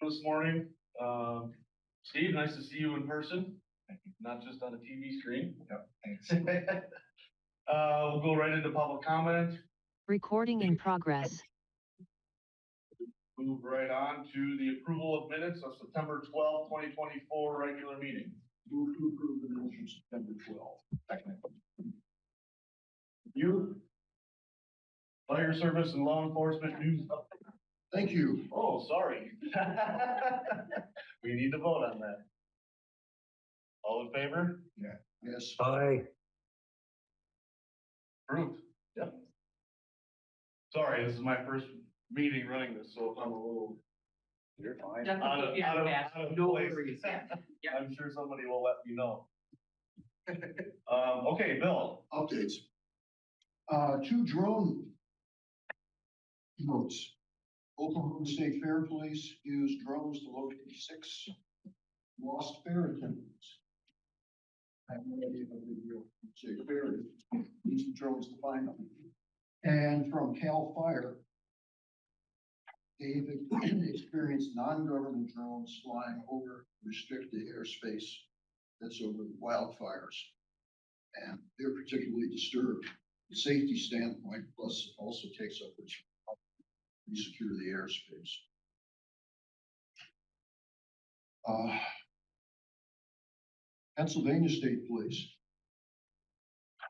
this morning. Steve, nice to see you in person, not just on a TV screen. Yep, thanks. We'll go right into public comment, Recording in progress. move right on to the approval of minutes of September 12th, 2024 regular meeting. Move to approve the minutes from September 12th. Second. You? Fire service and law enforcement news update. Thank you. Oh, sorry. We need to vote on that. All in favor? Yes. Aye. Approved. Yep. Sorry, this is my first meeting running this, so I'm a little You're fine. out of No place. worries. Yeah. I'm sure somebody will let me know. Okay, Bill. Updates. Two drone notes. Oklahoma State Fair Police used drones to locate 6 lost fair attendants. I have no idea how big real State Fair is. Used the drones to find them. And from CAL FIRE, they've experienced non-government drones flying over restricted airspace that's over the wildfires. And they're particularly disturbed. The safety standpoint, plus it also takes up which secure the airspace. Pennsylvania State Police.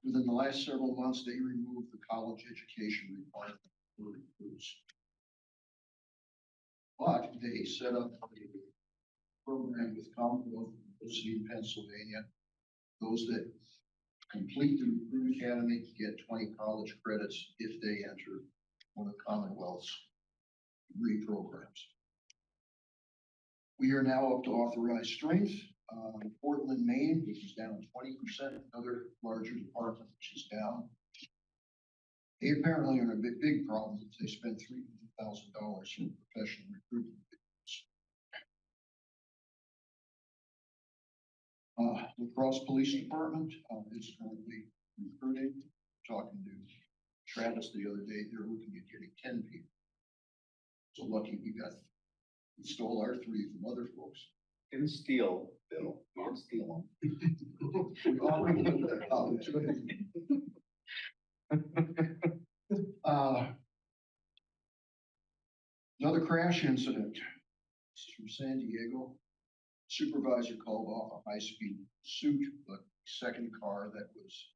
Within the last several months, they removed the college education requirement for recruits. But they set up a program with Commonwealth University in Pennsylvania. Those that complete the recruit academy get 20 college credits if they enter one of Commonwealth's degree programs. We are now up to authorized strength. Portland, Maine, which is down 20%, another larger department which is down. They apparently are a big problem. They spend $300,000 in professional recruiting. La Crosse Police Department is currently recruiting. Talking to Travis the other day, they're looking at getting 10 people. So lucky we stole our 3 from other folks. Didn't steal, Bill. Don't steal We already did that college. Another crash incident. This is from San Diego. Supervisor called off a high-speed pursuit, but the second car that was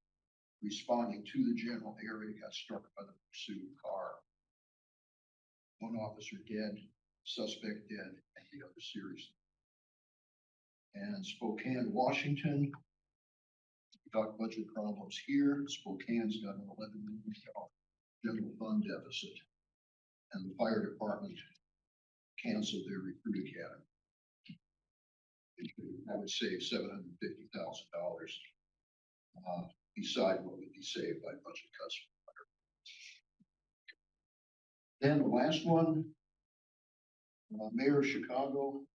responding to the general area got struck by the pursuit car. 1 officer dead, suspect dead, and the other seriously. And Spokane, Washington. We talk budget problems here. Spokane's got an $11 million general fund deficit. And the fire department canceled their recruit academy. I would save $750,000 beside what would be saved by budget cuts. Then the last one, Mayor of Chicago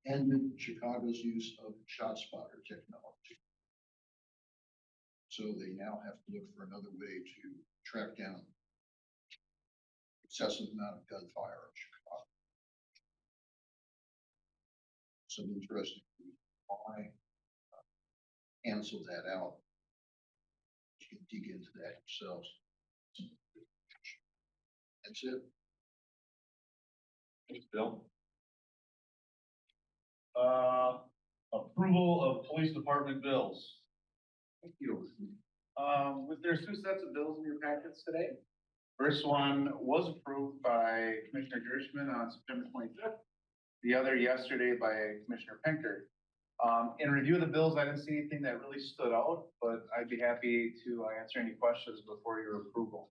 ended Chicago's use of ShotSpotter technology. So they now have to look for another way to track down excessive amount of gunfire in Chicago. Some interesting why cancel that out. You can dig into that yourselves. That's it. Thanks, Bill. Approval of police department bills. Thank you. There's 2 sets of bills in your packets today. First one was approved by Commissioner Gershman on September 25th. The other yesterday by Commissioner Penker. In review of the bills, I didn't see anything that really stood out, but I'd be happy to answer any questions before your approval.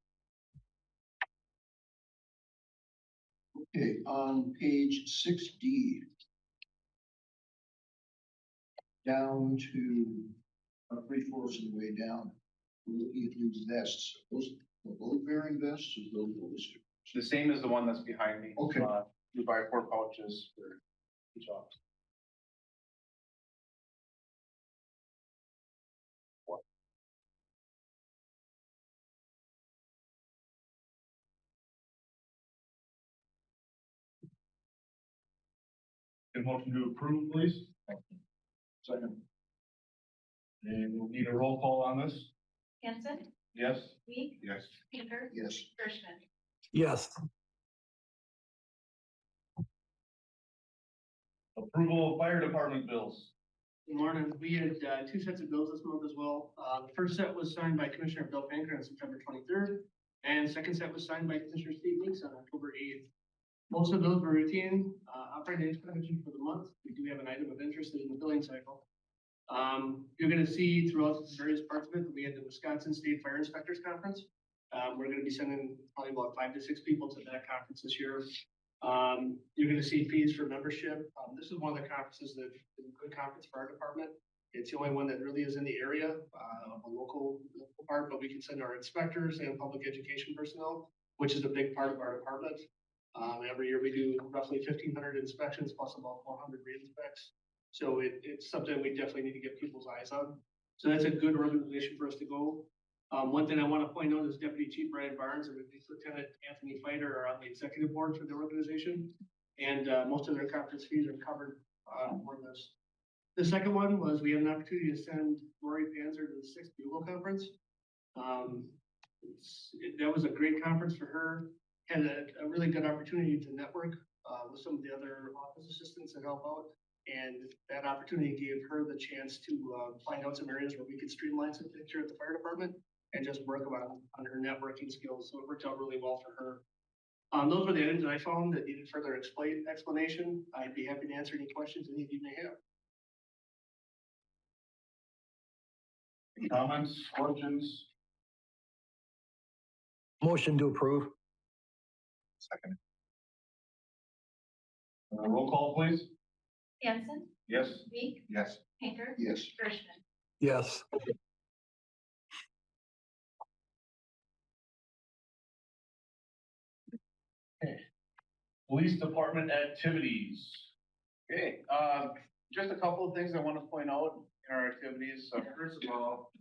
Okay, on page 6D, down to 3/4 of the way down, we're looking at new vests. Those load-bearing vests or those ballistic? The same as the one that's behind me. Okay. We buy 4 pouches for each officer. A motion to approve, please. Second. And we'll need a roll call on this. Hanson, Yes? Week, Yes. Pinker, Yes. Gershman. yes, Approval of fire department bills. Good morning. We had two sets of bills this month as well. The first set was signed by Commissioner Bill Pinker on September 23rd, and second set was signed by Commissioner Steve Weeks on October 8th. Most of those were routine operating expenditures for the month. We do have an item of interest in the billing cycle. You're going to see throughout various parts of it, we had the Wisconsin State Fire Inspectors Conference. We're going to be sending probably about 5 to 6 people to that conference this year. You're gonna see fees for membership. This is one of the conferences that is a good conference for our department. It's the only one that really is in the area, of a local part, but we can send our inspectors and public education personnel, which is a big part of our department. Every year we do roughly 1,500 inspections plus about 400 re-inspects. So it's something we definitely need to get people's eyes on. So that's a good organization for us to go. One thing I want to point out is Deputy Chief Brian Barnes and Lieutenant Anthony Fighter are on the executive board for the organization. And most of their conference fees are covered for this. The second one was we had an opportunity to send Lori Panzer to the 6th Bugle Conference. That was a great conference for her. Had a really good opportunity to network with some of the other office assistants that help out. And that opportunity gave her the chance to find out some areas where we could streamline some things here at the fire department and just work on her networking skills. So it worked out really well for her. Those were the items that I found that needed further explanation. I'd be happy to answer any questions any of you may have. Any comments, questions? motion to approve, Second. Roll call, please. Hanson, Yes? Week, Yes. Pinker, Yes. Gershman. yes, Police department activities. Okay, just a couple of things I want to point out in our activities. First of all,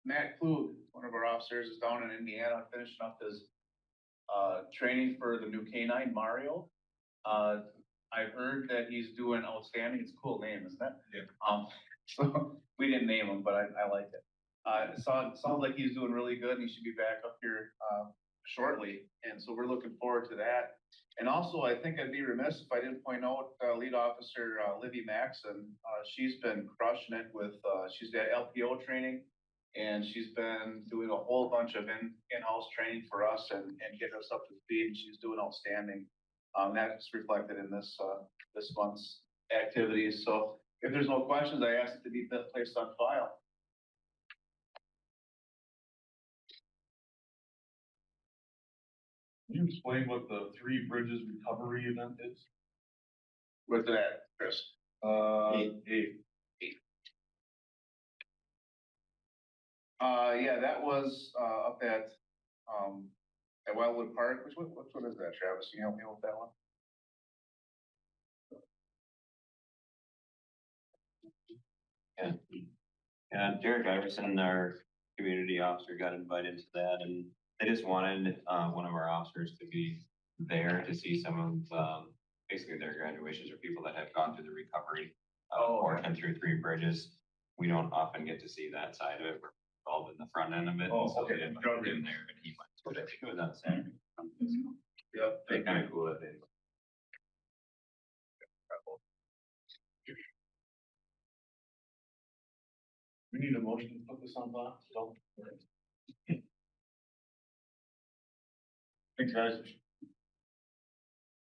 Matt Klug, one of our officers, is down in Indiana finishing up his training for the new K-9 Mario. I've heard that he's doing outstanding. It's a cool name, isn't it? Yeah. So we didn't name him, but I like it. It sounds like he's doing really good and he should be back up here shortly. And so we're looking forward to that. And also, I think I'd be remiss if I didn't point out lead officer Livy Maxon. She's been crushing it with, she's got LPO training and she's been doing a whole bunch of in-house training for us and getting us up to speed. And she's doing outstanding. That's reflected in this month's activities. So if there's no questions, I ask it to be placed on file. Can you explain what the Three Bridges recovery event is? With that, Chris. Eight. Yeah, that was up at Wildwood Park. Which one is that, Travis? Can you help me with that one? Derek Iverson, our community officer, got invited to that, and they just wanted one of our officers to be there to see some of basically their graduations or people that have gone through the recovery portion through Three Bridges. We don't often get to see that side of it. We're involved in the front end of it. Oh, and so okay. they invited him there, and he went. So I think it was on Saturday. Yeah. They kind of cool that they. We need a motion to put this on file. So. Thanks, guys.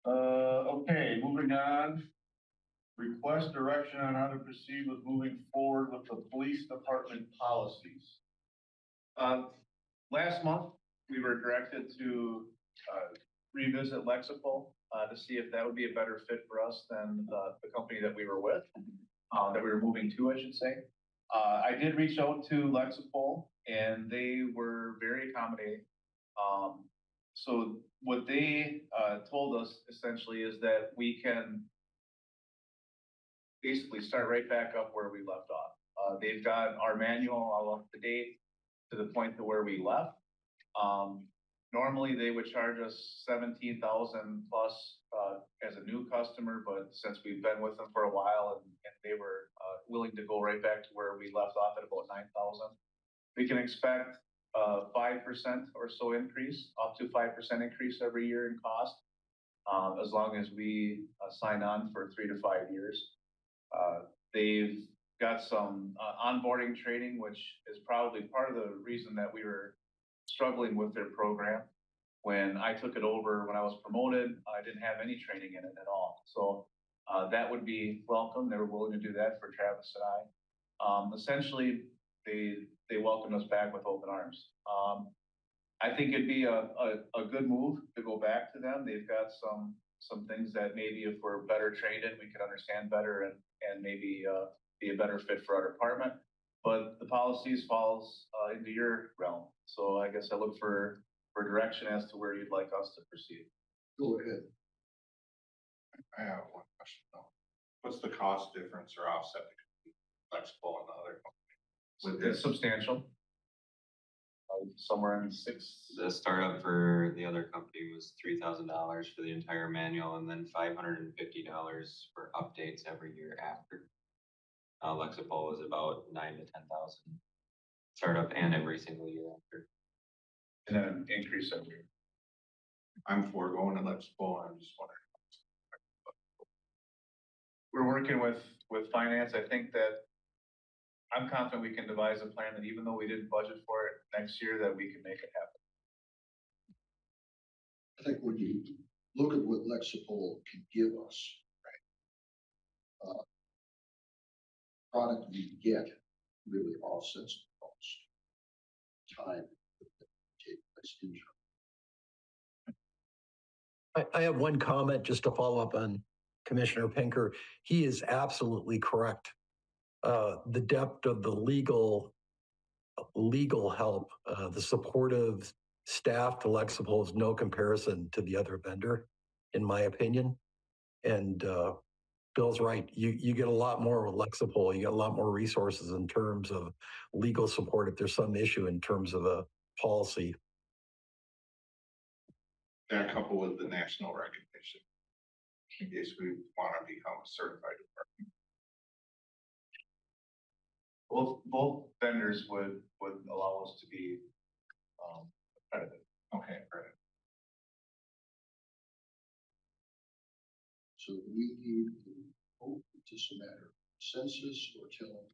Okay, moving on. Request direction on how to proceed with moving forward with the police department policies. Last month, we were directed to revisit Lexipol to see if that would be a better fit for us than the company that we were with, that we were moving to, I should say. I did reach out to Lexipol and they were very accommodating. So what they told us essentially is that we can basically start right back up where we left off. They've got our manual all up to date to the point to where we left. Normally, they would charge us 17,000 plus, as a new customer, but since we've been with them for a while and they were, willing to go right back to where we left off at about 9,000. We can expect 5% or so increase, up to 5% increase every year in cost. As long as we sign on for 3 to 5 years. They've got some onboarding training, which is probably part of the reason that we were struggling with their program. When I took it over, when I was promoted, I didn't have any training in it at all. So that would be welcome. They were willing to do that for Travis and I. Essentially, they welcomed us back with open arms. I think it'd be a good move to go back to them. They've got some things that maybe if we're better trained in, we could understand better and maybe be a better fit for our department. But the policies falls into your realm. So I guess I look for direction as to where you'd like us to proceed. Go ahead. I have one question though. What's the cost difference or offset between Lexipol and the other company? With It's this, substantial. Somewhere in six. The startup for the other company was $3,000 for the entire manual and then $550 for updates every year after. Lexipol was about 9 to 10,000 startup and every single year after. And then an increase every year. I'm for going to Lexipol, I'm just wondering. We're working with finance. I think that I'm confident we can devise a plan that even though we didn't budget for it next year, that we can make it happen. I think when you look at what Lexipol can give us, right? Product we get really offsets the cost. Time that take place in I have one comment just to follow up on Commissioner Pinker. He is absolutely correct. The depth of the legal help, the supportive staff to Lexipol is no comparison to the other vendor, in my opinion. And Bill's right. You get a lot more with Lexipol. You get a lot more resources in terms of legal support if there's some issue in terms of a policy. That coupled with the national recognition. In case we want to become a certified department. Both vendors would allow us to be accredited. Okay, right. So we need to vote, it's just a matter of census or tell them.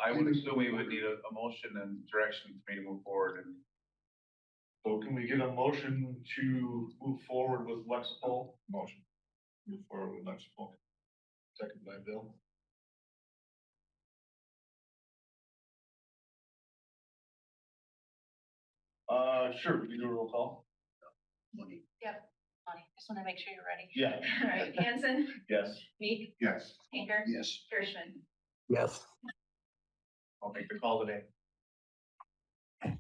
I would assume we would need a motion and direction for me to move forward and. So can we get a motion to move forward with Lexipol? Motion. Move forward with Lexipol. Second by Bill. Sure, we can do a roll call. Money. Bonnie, just want to make sure you're ready. Yeah. All right, Hanson, Yes. Meek, Yes. Pinker, Yes. Hirschman. Yes. I'll make the call today. Can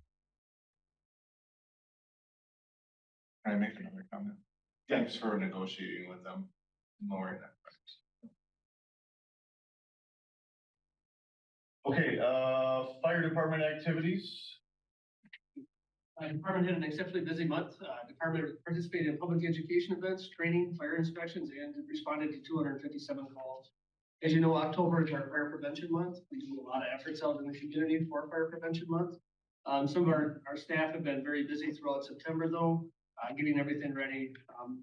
I make another comment? Yeah. Thanks for negotiating with them, lowering that price. Okay, fire department activities. Department had an exceptionally busy month. Department participated in public education events, training, fire inspections, and responded to 257 calls. As you know, October is our fire prevention month. We do a lot of efforts out in the community for fire prevention month. Some of our staff have been very busy throughout September though, getting everything ready.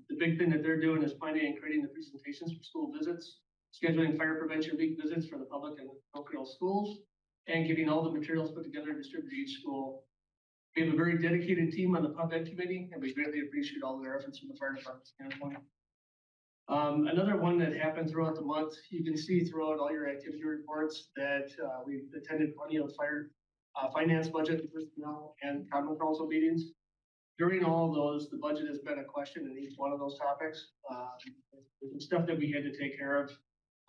The big thing that they're doing is planning and creating the presentations for school visits, scheduling fire prevention week visits for the public and parochial schools, and getting all the materials put together and distributed to each school. We have a very dedicated team on the pub ed committee, and we greatly appreciate all their efforts from the fire department standpoint. Another one that happened throughout the month, you can see throughout all your activity reports that we attended plenty of fire finance budget, personnel, and common council meetings. During all of those, the budget has been a question in each one of those topics. The stuff that we had to take care of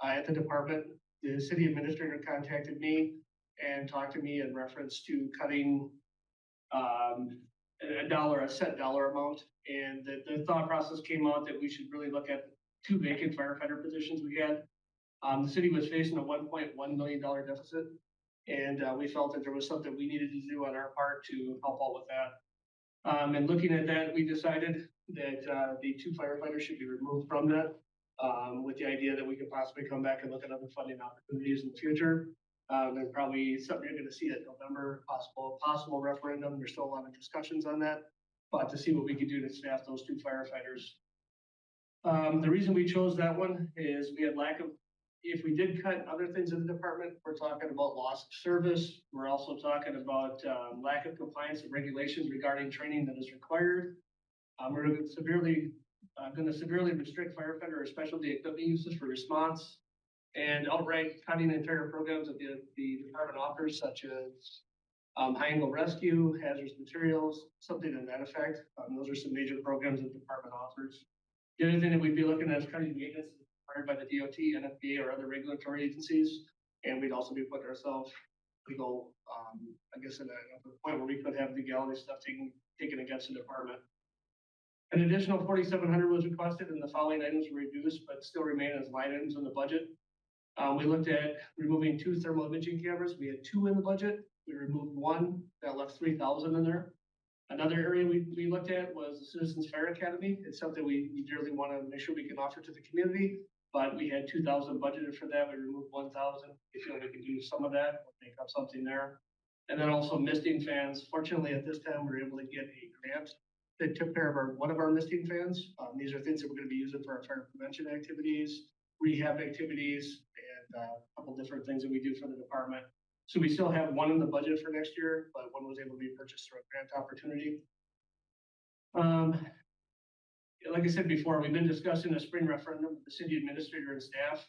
at the department. The city administrator contacted me and talked to me in reference to cutting a set dollar amount. And the thought process came out that we should really look at 2 vacant firefighter positions we had. The city was facing a $1.1 million deficit. And we felt that there was something we needed to do on our part to help out with that. And looking at that, we decided that, the 2 firefighters should be removed from that. With the idea that we could possibly come back and look at other funding opportunities in the future. There's probably something you're gonna see at November, possible referendum. There's still a lot of discussions on that. But to see what we could do to staff those 2 firefighters. The reason we chose that one is we had lack of, if we did cut other things in the department, we're talking about loss of service. We're also talking about, lack of compliance with regulations regarding training that is required. We're gonna severely restrict firefighter or specialty equipment uses for response. And outright cutting entire programs that the department offers, such as high angle rescue, hazardous materials, something to that effect. Those are some major programs that the department offers. The other thing that we'd be looking at is cutting maintenance required by the DOT, NFPA, or other regulatory agencies. And we'd also be putting ourselves legal, I guess, at a point where we could have legality stuff taken against the department. An additional 4,700 was requested, and the following items were reduced, but still remain as line items in the budget. We looked at removing 2 thermal imaging cameras. We had 2 in the budget. We removed 1, that left 3,000 in there. Another area we looked at was the Citizens Fire Academy. It's something we dearly want to make sure we can offer to the community, but we had 2,000 budgeted for that. We removed 1,000. We feel we can do some of that, make up something there. And then also misting fans. Fortunately, at this time, we were able to get a grant that took care of one of our misting fans. These are things that we're going to be using for our fire prevention activities, rehab activities, and a couple different things that we do for the department. So we still have 1 in the budget for next year, but 1 was able to be purchased through a grant opportunity. Like I said before, we've been discussing a spring referendum with the city administrator and staff.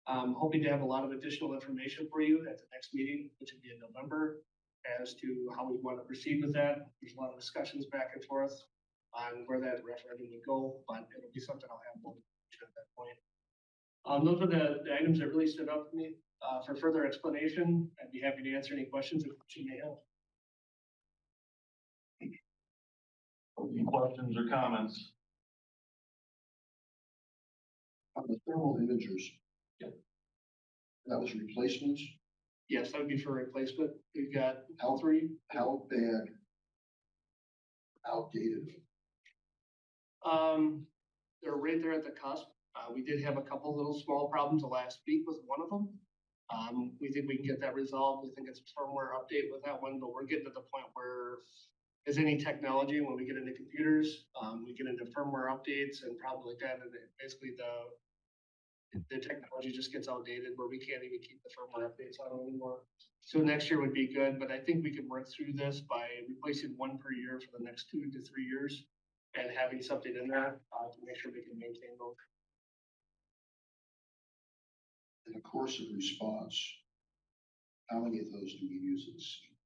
Hoping to have a lot of additional information for you at the next meeting, which would be in November, as to how we want to proceed with that. There's a lot of discussions back and forth on where that referendum would go, but it'll be something I'll have more information at that point. Those are the items that really stood out to me. For further explanation, I'd be happy to answer any questions that you may have. Any questions or comments? On the thermal imagers. Yeah. That was replacements. Yes, that would be for replacement. We've got How- 3. How bad? Outdated? They're right there at the cusp. We did have a couple little small problems the last week with one of them. We think we can get that resolved. We think it's a firmware update with that one, but we're getting to the point where as any technology, when we get into computers, we get into firmware updates and problems like that, and basically the technology just gets outdated where we can't even keep the firmware updates on anymore. So next year would be good, but I think we can work through this by replacing 1 per year for the next 2 to 3 years and having something in there to make sure we can maintain those. In the course of response, how many of those do we use at the scene?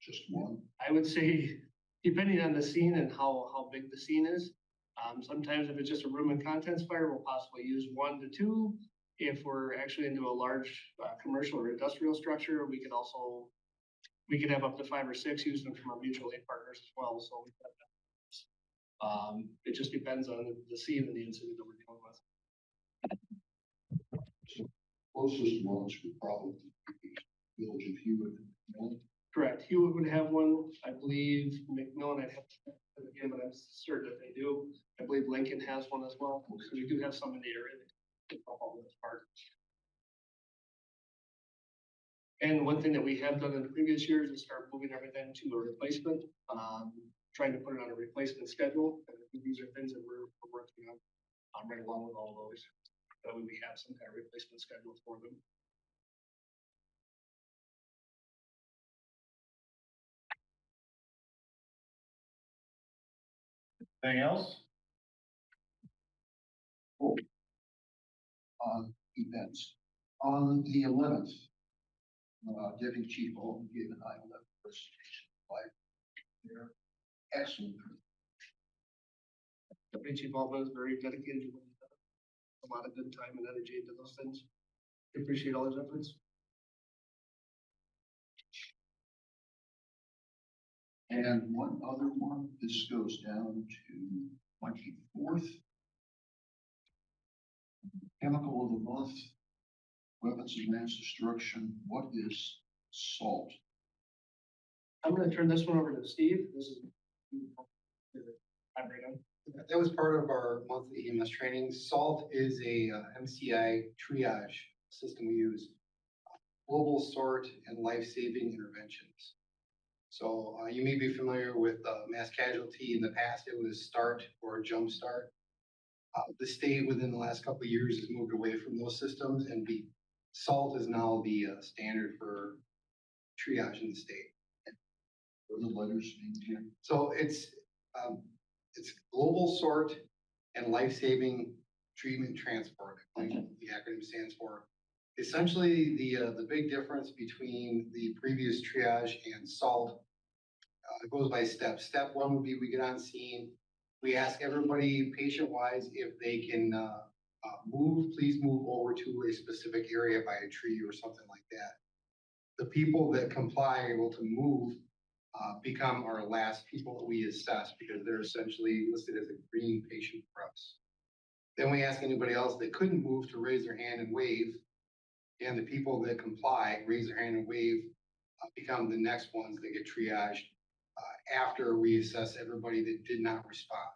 Just 1? I would say, depending on the scene and how big the scene is, sometimes if it's just a room and contents fire, we'll possibly use 1 to 2. If we're actually into a large commercial or industrial structure, we could have up to 5 or 6 using them from our mutual aid partners as well. So it just depends on the scene and the incident that we're dealing with. Closest ones would probably be Village of Hewitt. Right? Correct. Hewitt would have one. I believe McMillan, I'd have to check it again, but I'm certain that they do. I believe Lincoln has one as well. So we do have some in the area that can help all this part. And one thing that we have done in the previous years is start moving everything to a replacement, trying to put it on a replacement schedule. And I think these are things that we're working on right along with all those. That way we have some kind of replacement schedule for them. Anything else? On events. On the 11th, Deputy Chief Bolton gave an 9/11 presentation. They're excellent. Deputy Chief Altman is very dedicated to what he does. A lot of good time and energy into those things. We appreciate all his efforts. And one other one, this goes down to 24th. Chemical of the month, weapons of mass destruction. What is SALT? I'm gonna turn this one over to Steve. This is. That was part of our monthly EMS training. SALT is a MCI triage system we use. Global sort and life-saving interventions. So you may be familiar with mass casualty. In the past, it was START or Jump Start. The state within the last couple of years has moved away from those systems, and SALT is now the standard for triage in the state. What are the letters in here? So it's Global Sort and Life-Saving Treatment Transport, I think the acronym stands for. Essentially, the big difference between the previous triage and SALT, it goes by steps. Step one would be we get on scene. We ask everybody patient-wise if they can please move over to a specific area by a tree or something like that. The people that comply are able to move become our last people that we assess because they're essentially listed as a green patient for us. Then we ask anybody else that couldn't move to raise their hand and wave. And the people that comply, raise their hand and wave, become the next ones that get triaged after we assess everybody that did not respond.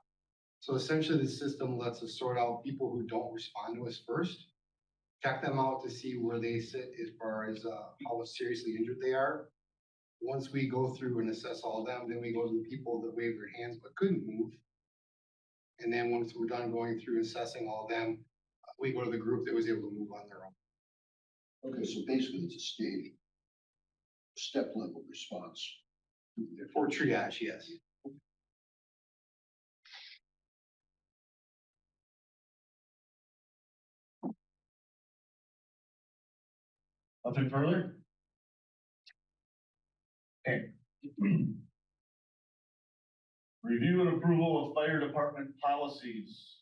So essentially the system lets us sort out people who don't respond to us first, check them out to see where they sit as far as how seriously injured they are. Once we go through and assess all of them, then we go to the people that waved their hands but couldn't move. And then once we're done going through assessing all of them, we go to the group that was able to move on their own. Okay, so basically it's a stage, step level response. For triage, yes. Nothing further? Okay. Review and approval of fire department policies.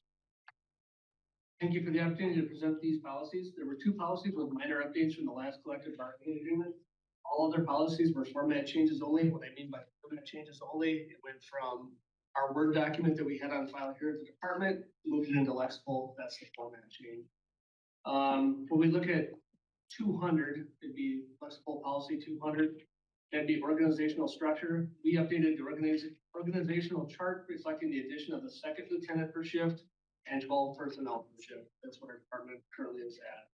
Thank you for the opportunity to present these policies. There were two policies with minor updates from the last collective bargaining agreement. All other policies were format changes only. What I mean by format changes only, it went from our Word document that we had on file here at the department, moved it into Lexical. That's the format change. When we look at 200, it'd be Lexical policy 200. That'd be organizational structure. We updated the organizational chart reflecting the addition of the second lieutenant per shift and 12 personnel per shift. That's what our department currently is at.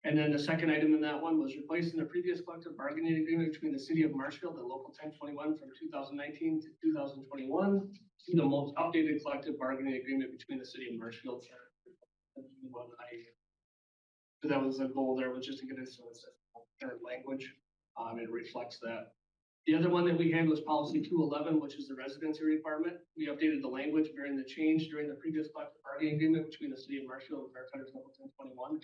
And then the second item in that one was replacing the previous collective bargaining agreement between the city of Marshfield and local 1021 from 2019 to 2021 to the most updated collective bargaining agreement between the city of Marshfield. So that was the goal there, was just to get it so it's current language. It reflects that. The other one that we had was policy 211, which is the residency requirement. We updated the language during the change during the previous collective bargaining agreement between the city of Marshfield and firefighters local 1021.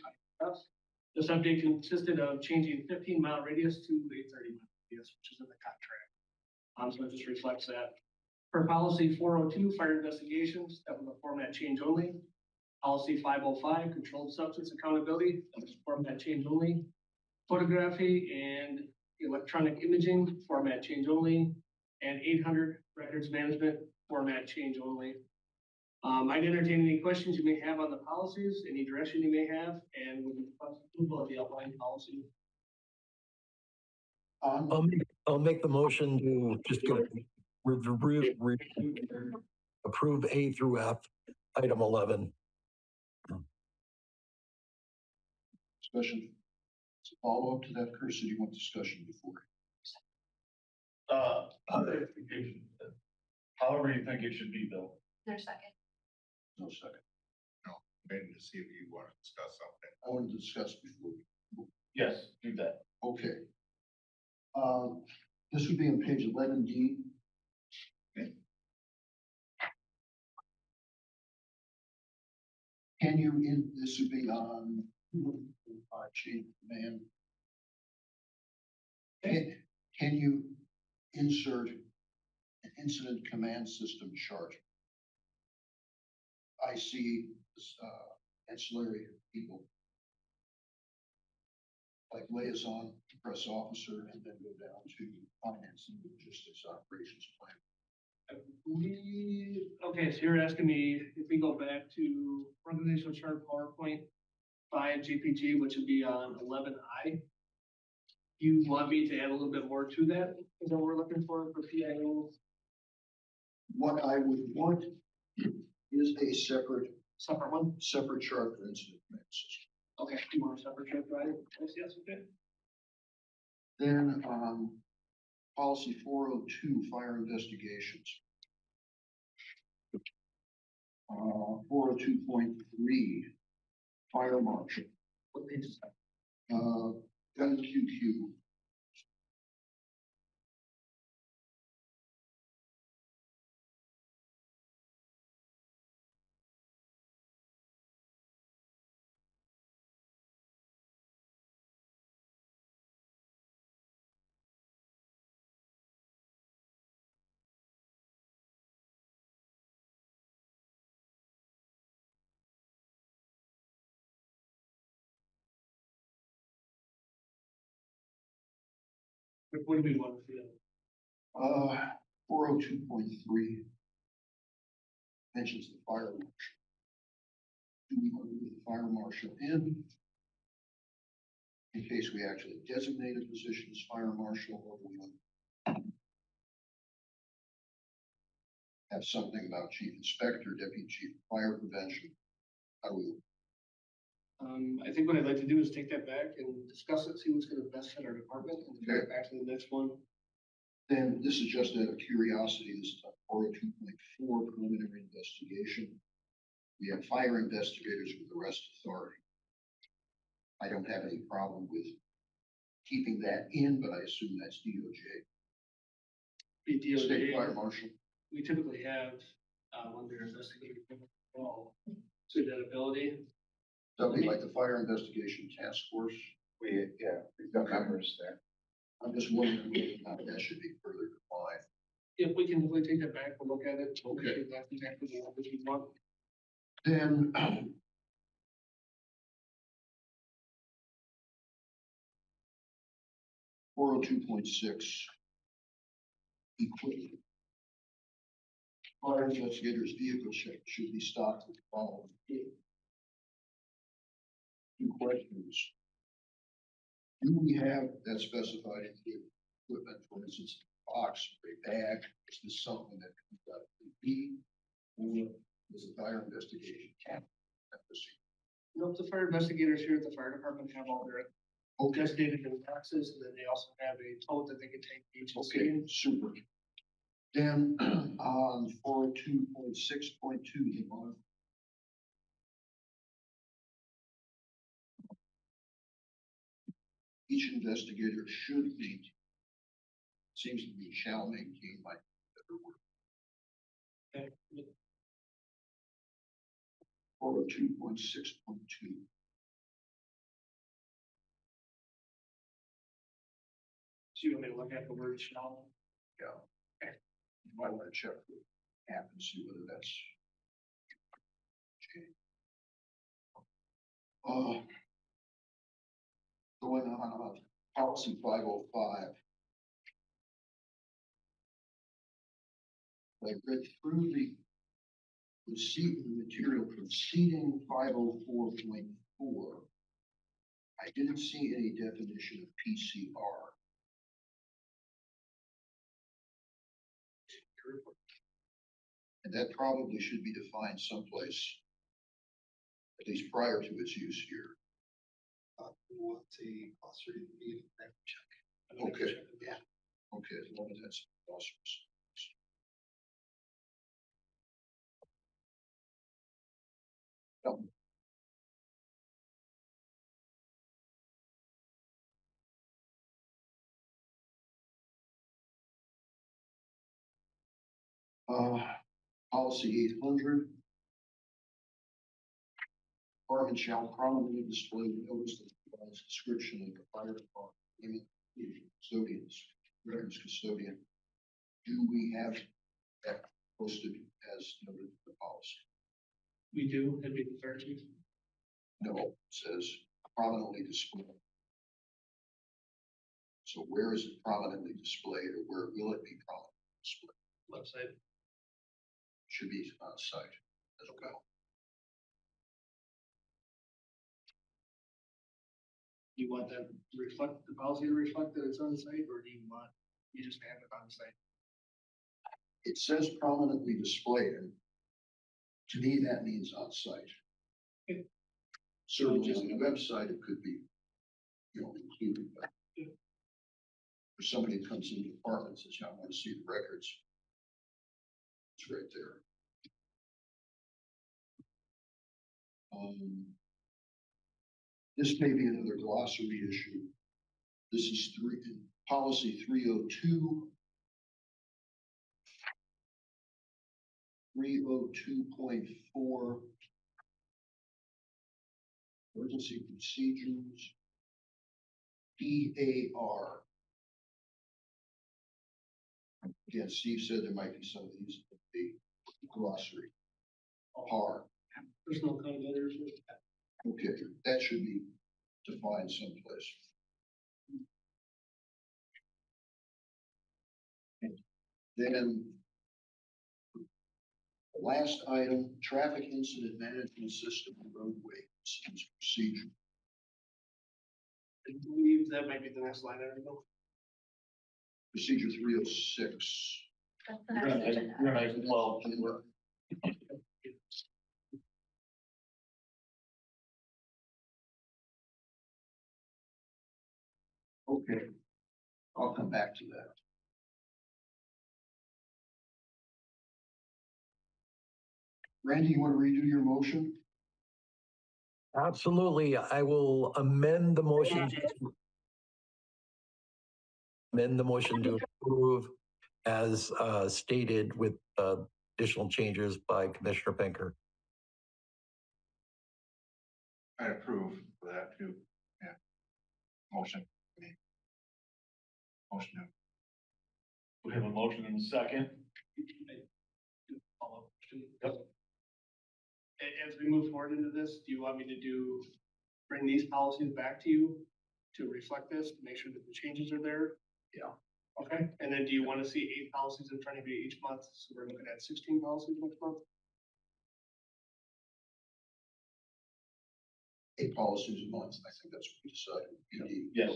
This update consisted of changing 15-mile radius to a 30-mile radius, which is in the contract. So it just reflects that. For policy 402, fire investigations, that was a format change only. Policy 505, controlled substance accountability, that was format change only. Photography and electronic imaging, format change only. And 800, records management, format change only. I'd entertain any questions you may have on the policies, any direction you may have, and would request approval of the outline policy. I'll make the motion to just get approve A through F, item 11. Discussion. It's a follow-up to that, Chris, or do you want discussion before? However you think it should be, Bill. There's a second. No second. Waiting to see if you want to discuss something. I want to discuss before. Yes, do that. Okay. This would be on page 11D. Okay. Can you, this would be on chain of command. Can you insert an incident command system chart? I see ancillary people like liaison, press officer, and then go down to finance and logistics operations plan. Okay, so you're asking me if we go back to organizational chart PowerPoint 5 GPG, which would be on 11I. You want me to add a little bit more to that? Is that what we're looking for PIO? What I would want is a separate Separate one? chart for incident command system. Okay, you want a separate chart, right? Yes, okay. Then, policy 402, fire investigations. 402.3, fire marshal, What page is that? gun QQ. What do we want to do? 402.3 mentions the fire marshal. Do we want to move the fire marshal in case we actually designate a position as fire marshal, or do we want to have something about chief inspector, deputy chief of fire prevention? How do we? I think what I'd like to do is take that back and discuss it, see what's gonna best fit our department, and then bring it back to the next one. Then this is just out of curiosity, this is 402.4 preliminary investigation. We have fire investigators with arrest authority. I don't have any problem with keeping that in, but I assume that's DOJ. The State fire DOJ, marshal. we typically have, when they're investigating, to that ability. Something like the fire investigation task force. We've got members there. I'm just wondering whether or not that should be further defined. If we can definitely take that back, we'll look at it. Okay. That's exactly what we want. Then four oh two point six. Equipment. Fire investigators' vehicle check should be stocked with the following. Two questions. Do we have that specified in the equipment, for instance, a box or a bag? Is this something that comes out of the or is the fire investigation cap? Nope, the fire investigators here at the fire department have all their Okay, designated in boxes, and then they also have a tote that they can take each and see. okay, super. Then on 402.6.2, the bottom. Each investigator should meet, seems to be shall maintain my better word. Okay. 402.6.2. So you want me to look at the word shall? Yeah. Okay. You might want to check the app and see whether that's. Going on policy 505. I read through the receipt of the material preceding 504.4. I didn't see any definition of PCR. And that probably should be defined someplace, at least prior to its use here. What's a officer need to check? Okay, yeah. Okay, as long as that's phosphorus. No. Policy 800. Department shall prominently display notice that provides description of the fire department, naming custodians, records custodian. Do we have that posted as noted in the policy? We do, it'd be the fire chief. No, it says prominently displayed. So where is it prominently displayed, or where will it be prominently displayed? Website. Should be on site as well. Do you want that to reflect, the policy to reflect that it's on site, or do you want, you just have it on site? It says prominently displayed, and to me, that means on site. Okay. Certainly on the website, it could be, included, but for somebody that comes into the department and says, I want to see the records, it's right there. This may be another glossary issue. This is policy 302. 302.4. Emergency procedures. DAR. Again, Steve said there might be some of these in the glossary. PAR. Personal conduct. Okay, that should be defined someplace. Then the last item, traffic incident management system and roadway incidents procedure. I believe that might be the next line item. Procedure 306. That's the next agenda. You're nice and well. Okay, I'll come back to that. Randy, you want to redo your motion? Absolutely. I will amend the motion. Amend the motion to approve as stated with additional changes by Commissioner Pinker. I approve for that too. Yeah. Motion. Motion. We have a motion and a second. Follow-up question. As we move forward into this, do you want me to bring these policies back to you to reflect this, to make sure that the changes are there? Yeah. Okay, and then do you want to see 8 policies in front of you each month? So we're looking at 16 policies next month? 8 policies a month. I think that's what we decided. PD. Yes.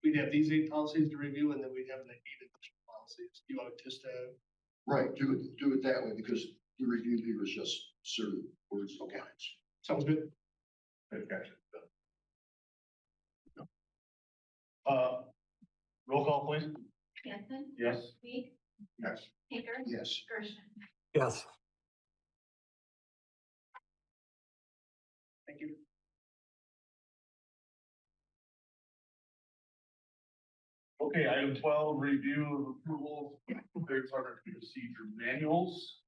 We'd have these 8 policies to review, and then we'd have the 8 additional policies. Do you want just to? Right, do it that way because the review here is just certain words and lines. Sounds good. Gotcha. Roll call, please. Hanson, Yes. Weed, Yes. Pinker, Yes. Gershman. Yes. Thank you. Okay, item 12, review of approval of third party procedure manuals.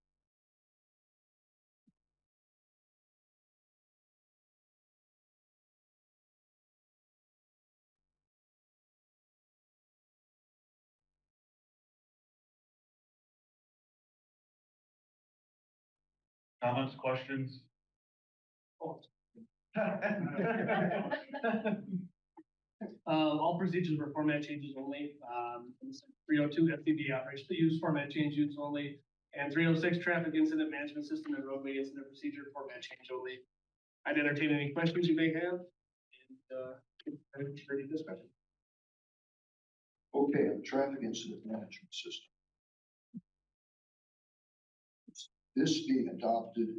Comments, questions? All procedures were format changes only. 302 FDD operational use format change use only, and 306 traffic incident management system and roadway incident procedure format change only. I'd entertain any questions you may have, and ready discussion. Okay, the traffic incident management system. This being adopted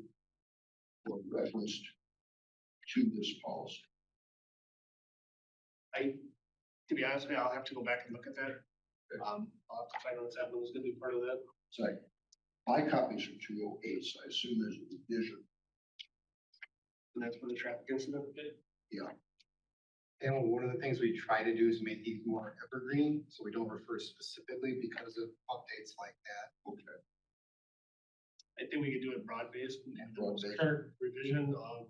or referenced to this policy. To be honest with you, I'll have to go back and look at that. I'll have to find out if that one was gonna be part of that. It's like, my copies are 208, so I assume there's a revision. And that's for the traffic incident. Yeah, And one of the things we try to do is make these more evergreen, so we don't refer specifically because of updates like that. okay. I think we could do it broad-based and have the most Broad-based. current revision of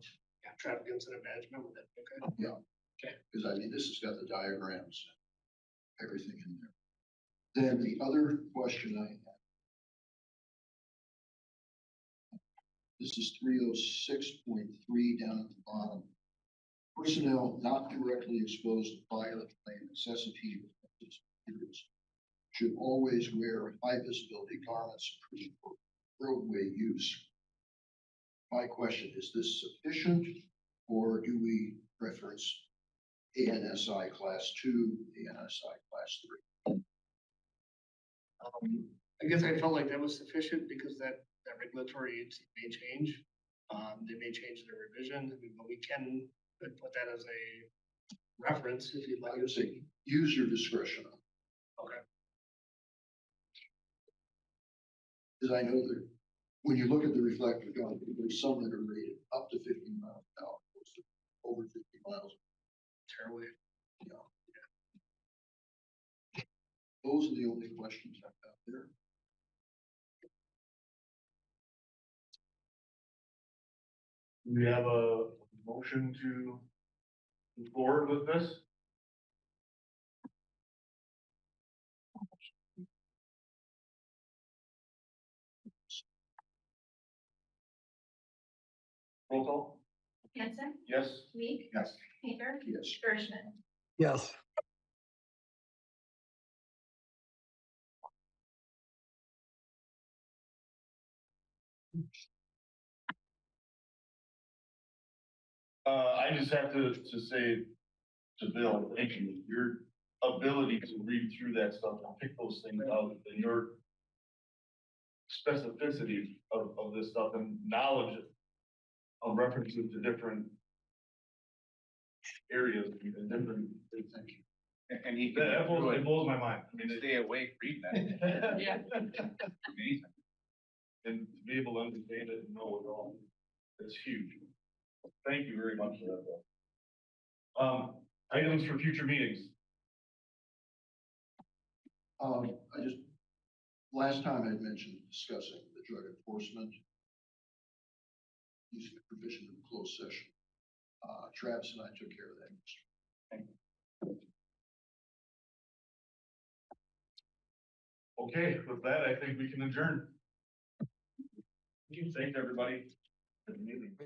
traffic incident management. Would that be okay? Yeah. Okay. Because I mean, this has got the diagrams, everything in there. Then the other question I had. This is 306.3 down at the bottom. Personnel not directly exposed to fire and excessive heat periods should always wear high visibility garments approved for roadway use. My question, is this sufficient or do we reference ANSI Class 2, ANSI Class 3. I guess I felt like that was sufficient because that regulatory agency may change. They may change their revision, but we can put that as a reference if you'd I like. would say, use your discretion on it. Okay. Because I know that when you look at the reflective gun, there's some that are rated up to 50 miles an hour, over 50 miles. Tear away. Yeah. Those are the only questions I've got there. We have a motion to move forward with this? Roll call? Hanson, Yes? Week, Yes. Painter, Yes. Gershman. Yes. I just have to say to Bill, thank you, your ability to read through that stuff and pick those things out and your specificity of this stuff and knowledge of references to different areas and different, thank you. And he That can blows, it blows my mind. I mean, stay awake reading that. Yeah. Amazing. and to be able to understand it and know it all, it's huge. Thank you very much for that, Bill. Items for future meetings. I just, last time I mentioned discussing the drug enforcement. Using the provision of closed session. Travis and I took care of that. Okay, with that, I think we can adjourn. Thanks, everybody. Good meeting.